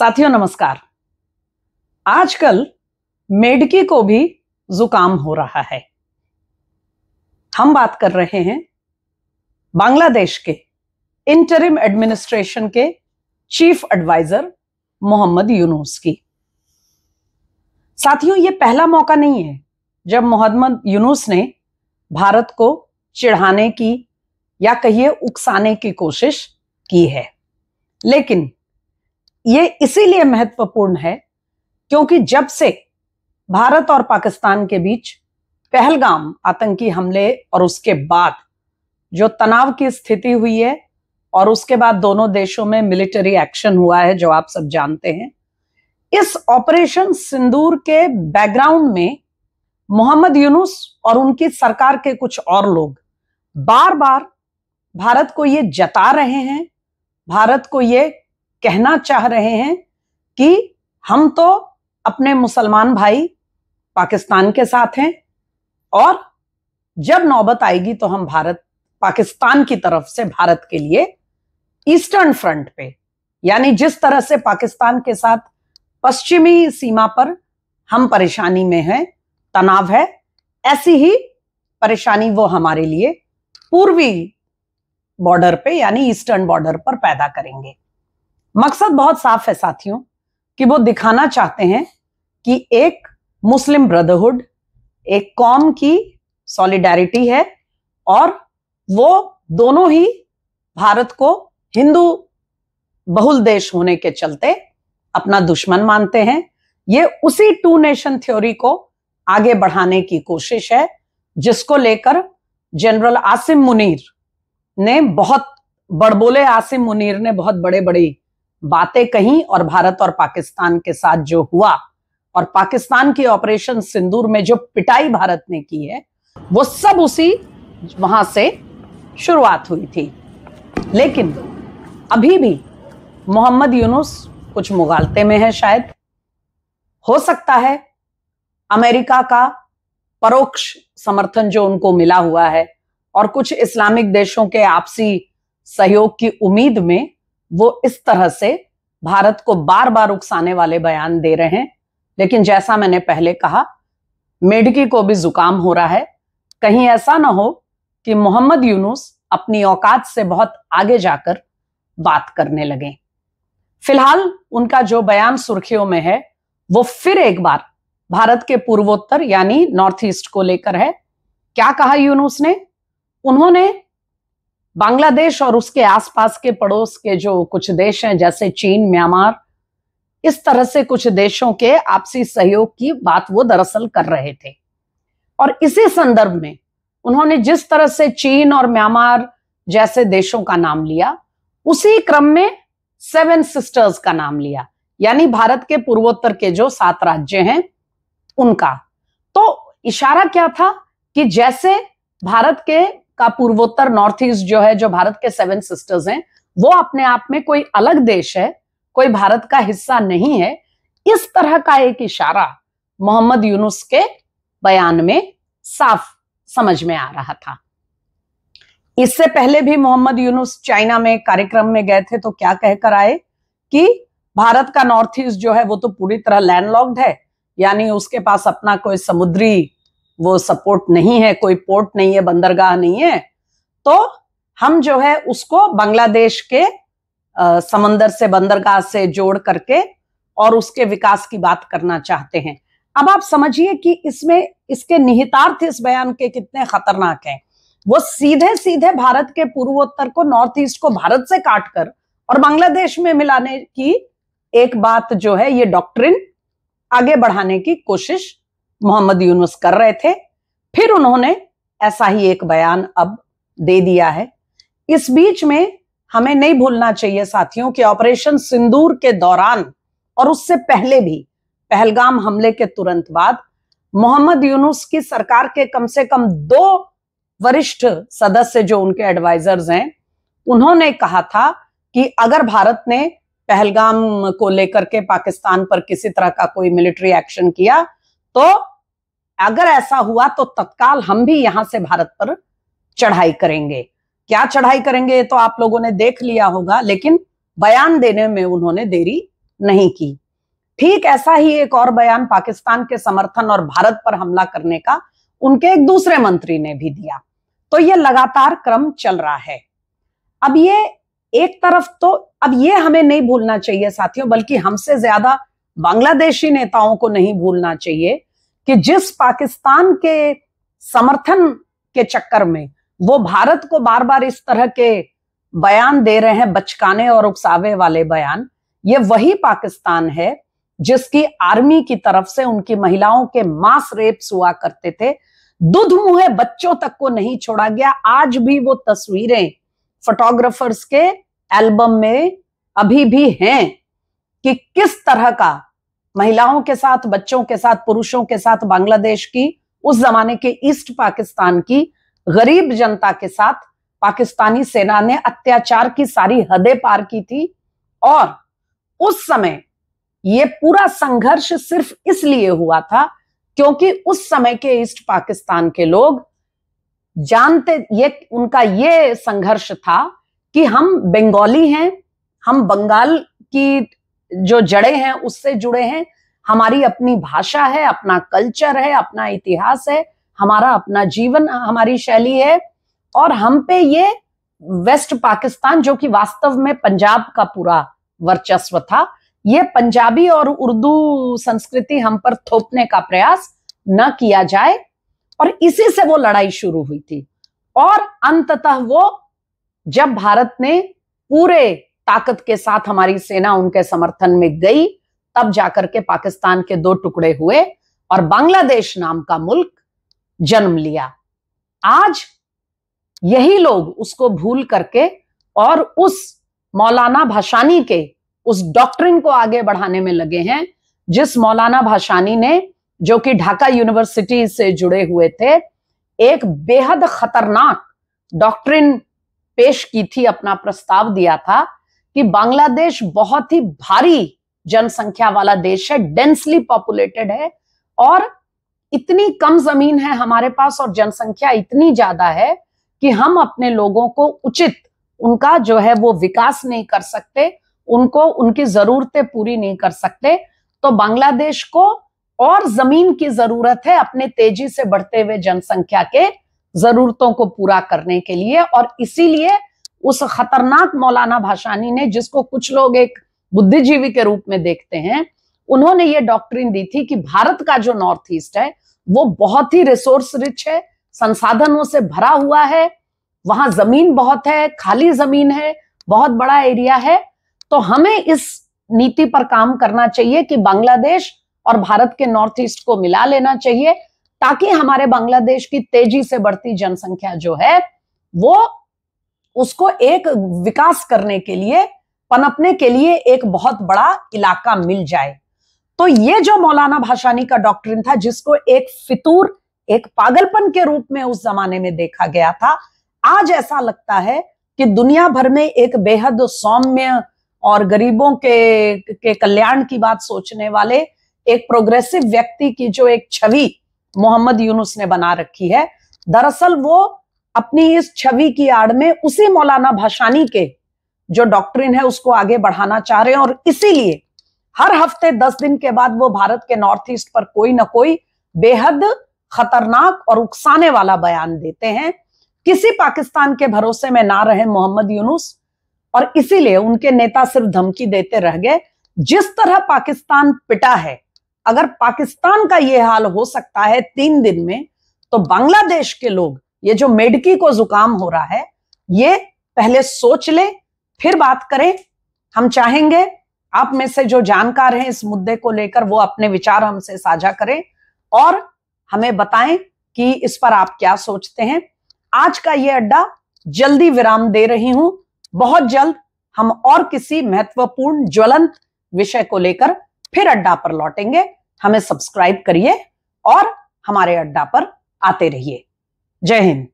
साथियों नमस्कार। आजकल मेडकी को भी जुकाम हो रहा है। हम बात कर रहे हैं बांग्लादेश के इंटरिम एडमिनिस्ट्रेशन के चीफ एडवाइजर मोहम्मद यूनुस की। साथियों, ये पहला मौका नहीं है जब मोहम्मद यूनुस ने भारत को चिढ़ाने की या कहिए उकसाने की कोशिश की है, लेकिन ये इसीलिए महत्वपूर्ण है क्योंकि जब से भारत और पाकिस्तान के बीच पहलगाम आतंकी हमले और उसके बाद जो तनाव की स्थिति हुई है और उसके बाद दोनों देशों में मिलिट्री एक्शन हुआ है, जो आप सब जानते हैं, इस ऑपरेशन सिंदूर के बैकग्राउंड में मोहम्मद यूनुस और उनकी सरकार के कुछ और लोग बार बार भारत को ये जता रहे हैं, भारत को ये कहना चाह रहे हैं कि हम तो अपने मुसलमान भाई पाकिस्तान के साथ हैं और जब नौबत आएगी तो हम पाकिस्तान की तरफ से भारत के लिए ईस्टर्न फ्रंट पे, यानी जिस तरह से पाकिस्तान के साथ पश्चिमी सीमा पर हम परेशानी में हैं, तनाव है, ऐसी ही परेशानी वो हमारे लिए पूर्वी बॉर्डर पे यानी ईस्टर्न बॉर्डर पर पैदा करेंगे। मकसद बहुत साफ है साथियों कि वो दिखाना चाहते हैं कि एक मुस्लिम ब्रदरहुड, एक कौम की सॉलिडारिटी है और वो दोनों ही भारत को हिंदू बहुल देश होने के चलते अपना दुश्मन मानते हैं। ये उसी टू नेशन थ्योरी को आगे बढ़ाने की कोशिश है जिसको लेकर जनरल आसिम मुनीर ने बहुत बड़े बड़े बातें कही और भारत और पाकिस्तान के साथ जो हुआ और पाकिस्तान की ऑपरेशन सिंदूर में जो पिटाई भारत ने की है वो सब उसी वहां से शुरुआत हुई थी। लेकिन अभी भी मोहम्मद यूनुस कुछ मुगालते में है। शायद हो सकता है अमेरिका का परोक्ष समर्थन जो उनको मिला हुआ है और कुछ इस्लामिक देशों के आपसी सहयोग की उम्मीद में वो इस तरह से भारत को बार बार उकसाने वाले बयान दे रहे हैं। लेकिन जैसा मैंने पहले कहा, मेडकी को भी जुकाम हो रहा है। कहीं ऐसा ना हो कि मोहम्मद यूनुस अपनी औकात से बहुत आगे जाकर बात करने लगे। फिलहाल उनका जो बयान सुर्खियों में है वो फिर एक बार भारत के पूर्वोत्तर यानी नॉर्थ ईस्ट को लेकर है। क्या कहा यूनुस ने? उन्होंने बांग्लादेश और उसके आसपास के पड़ोस के जो कुछ देश हैं जैसे चीन, म्यांमार, इस तरह से कुछ देशों के आपसी सहयोग की बात वो दरअसल कर रहे थे। और इसी संदर्भ में उन्होंने जिस तरह से चीन और म्यांमार जैसे देशों का नाम लिया, उसी क्रम में 7 सिस्टर्स का नाम लिया, यानी भारत के पूर्वोत्तर के जो 7 राज्य हैं उनका। तो इशारा क्या था कि जैसे भारत का पूर्वोत्तर नॉर्थ ईस्ट जो है, जो भारत के 7 सिस्टर्स हैं, वो अपने आप में कोई अलग देश है, कोई भारत का हिस्सा नहीं है। इस तरह का एक इशारा मोहम्मद यूनुस के बयान में साफ समझ में आ रहा था। इससे पहले भी मोहम्मद यूनुस चाइना में कार्यक्रम में गए थे तो क्या कहकर आए कि भारत का नॉर्थ ईस्ट जो है वो तो पूरी तरह लैंडलॉक्ड है, यानी उसके पास अपना कोई समुद्री वो सपोर्ट नहीं है, कोई पोर्ट नहीं है, बंदरगाह नहीं है, तो हम जो है उसको बांग्लादेश के समंदर से, बंदरगाह से जोड़ करके और उसके विकास की बात करना चाहते हैं। अब आप समझिए कि इसमें इसके निहितार्थ इस बयान के कितने खतरनाक हैं। वो सीधे सीधे भारत के पूर्वोत्तर को, नॉर्थ ईस्ट को भारत से काटकर और बांग्लादेश में मिलाने की एक बात जो है, ये डॉक्ट्रिन आगे बढ़ाने की कोशिश मोहम्मद यूनुस कर रहे थे। फिर उन्होंने ऐसा ही एक बयान अब दे दिया है। इस बीच में हमें नहीं भूलना चाहिए साथियों कि ऑपरेशन सिंदूर के दौरान और उससे पहले भी, पहलगाम हमले के तुरंत बाद, मोहम्मद यूनुस की सरकार के कम से कम 2 वरिष्ठ सदस्य जो उनके एडवाइजर्स हैं, उन्होंने कहा था कि अगर भारत ने पहलगाम को लेकर के पाकिस्तान पर किसी तरह का कोई मिलिट्री एक्शन किया तो अगर ऐसा हुआ तो तत्काल हम भी यहां से भारत पर चढ़ाई करेंगे। क्या चढ़ाई करेंगे ये तो आप लोगों ने देख लिया होगा, लेकिन बयान देने में उन्होंने देरी नहीं की। ठीक ऐसा ही एक और बयान पाकिस्तान के समर्थन और भारत पर हमला करने का उनके एक दूसरे मंत्री ने भी दिया। तो ये लगातार क्रम चल रहा है। अब ये एक तरफ तो अब ये हमें नहीं भूलना चाहिए साथियों, बल्कि हमसे ज्यादा बांग्लादेशी नेताओं को नहीं भूलना चाहिए कि जिस पाकिस्तान के समर्थन के चक्कर में वो भारत को बार बार इस तरह के बयान दे रहे हैं, बचकाने और उकसावे वाले बयान, ये वही पाकिस्तान है जिसकी आर्मी की तरफ से उनकी महिलाओं के मास रेप्स हुआ करते थे। दूध मुहे बच्चों तक को नहीं छोड़ा गया। आज भी वो तस्वीरें फोटोग्राफर्स के एल्बम में अभी भी हैं कि किस तरह का महिलाओं के साथ, बच्चों के साथ, पुरुषों के साथ बांग्लादेश की, उस जमाने के ईस्ट पाकिस्तान की गरीब जनता के साथ पाकिस्तानी सेना ने अत्याचार की सारी हदें पार की थी। और उस समय ये पूरा संघर्ष सिर्फ इसलिए हुआ था क्योंकि उस समय के ईस्ट पाकिस्तान के लोग जानते, ये उनका ये संघर्ष था कि हम बंगाली हैं, हम बंगाल की जो जड़ें हैं उससे जुड़े हैं, हमारी अपनी भाषा है, अपना कल्चर है, अपना इतिहास है, हमारा अपना जीवन, हमारी शैली है, और हम पे ये वेस्ट पाकिस्तान, जो कि वास्तव में पंजाब का पूरा वर्चस्व था, ये पंजाबी और उर्दू संस्कृति हम पर थोपने का प्रयास न किया जाए। और इसी से वो लड़ाई शुरू हुई थी। और अंततः वो जब भारत ने पूरे ताकत के साथ, हमारी सेना उनके समर्थन में गई, तब जाकर के पाकिस्तान के दो टुकड़े हुए और बांग्लादेश नाम का मुल्क जन्म लिया। आज यही लोग उसको भूल करके और उस मौलाना भाषानी के उस डॉक्ट्रिन को आगे बढ़ाने में लगे हैं, जिस मौलाना भाषानी ने, जो कि ढाका यूनिवर्सिटी से जुड़े हुए थे, एक बेहद खतरनाक डॉक्ट्रिन पेश की थी, अपना प्रस्ताव दिया था कि बांग्लादेश बहुत ही भारी जनसंख्या वाला देश है, डेंसली पॉपुलेटेड है, और इतनी कम जमीन है हमारे पास और जनसंख्या इतनी ज्यादा है कि हम अपने लोगों को उचित उनका जो है वो विकास नहीं कर सकते, उनको उनकी जरूरतें पूरी नहीं कर सकते। तो बांग्लादेश को और जमीन की जरूरत है अपने तेजी से बढ़ते हुए जनसंख्या के जरूरतों को पूरा करने के लिए। और इसीलिए उस खतरनाक मौलाना भाषानी ने, जिसको कुछ लोग एक बुद्धिजीवी के रूप में देखते हैं, उन्होंने ये डॉक्ट्रिन दी थी कि भारत का जो नॉर्थ ईस्ट है वो बहुत ही रिसोर्स रिच है, संसाधनों से भरा हुआ है, वहां जमीन बहुत है, खाली जमीन है, बहुत बड़ा एरिया है। तो हमें इस नीति पर काम करना चाहिए कि बांग्लादेश और भारत के नॉर्थ ईस्ट को मिला लेना चाहिए, ताकि हमारे बांग्लादेश की तेजी से बढ़ती जनसंख्या जो है वो उसको एक विकास करने के लिए, पनपने के लिए एक बहुत बड़ा इलाका मिल जाए। तो ये जो मौलाना भाषानी का डॉक्ट्रिन था, जिसको एक फितूर, एक पागलपन के रूप में उस जमाने में देखा गया था, आज ऐसा लगता है कि दुनिया भर में एक बेहद सौम्य और गरीबों के कल्याण की बात सोचने वाले एक प्रोग्रेसिव व्यक्ति की जो एक छवि मोहम्मद यूनुस ने बना रखी है, दरअसल वो अपनी इस छवि की आड़ में उसी मौलाना भाषानी के जो डॉक्ट्रिन है उसको आगे बढ़ाना चाह रहे हैं। और इसीलिए हर हफ्ते 10 दिन के बाद वो भारत के नॉर्थ ईस्ट पर कोई ना कोई बेहद खतरनाक और उकसाने वाला बयान देते हैं। किसी पाकिस्तान के भरोसे में ना रहे मोहम्मद यूनुस, और इसीलिए उनके नेता सिर्फ धमकी देते रह गए। जिस तरह पाकिस्तान पिटा है, अगर पाकिस्तान का ये हाल हो सकता है 3 दिन में, तो बांग्लादेश के लोग, ये जो मेडकी को जुकाम हो रहा है, ये पहले सोच ले फिर बात करें। हम चाहेंगे आप में से जो जानकार हैं इस मुद्दे को लेकर, वो अपने विचार हमसे साझा करें और हमें बताएं कि इस पर आप क्या सोचते हैं। आज का ये अड्डा जल्दी विराम दे रही हूं। बहुत जल्द हम और किसी महत्वपूर्ण ज्वलंत विषय को लेकर फिर अड्डा पर लौटेंगे। हमें सब्सक्राइब करिए और हमारे अड्डा पर आते रहिए। जय हिंद।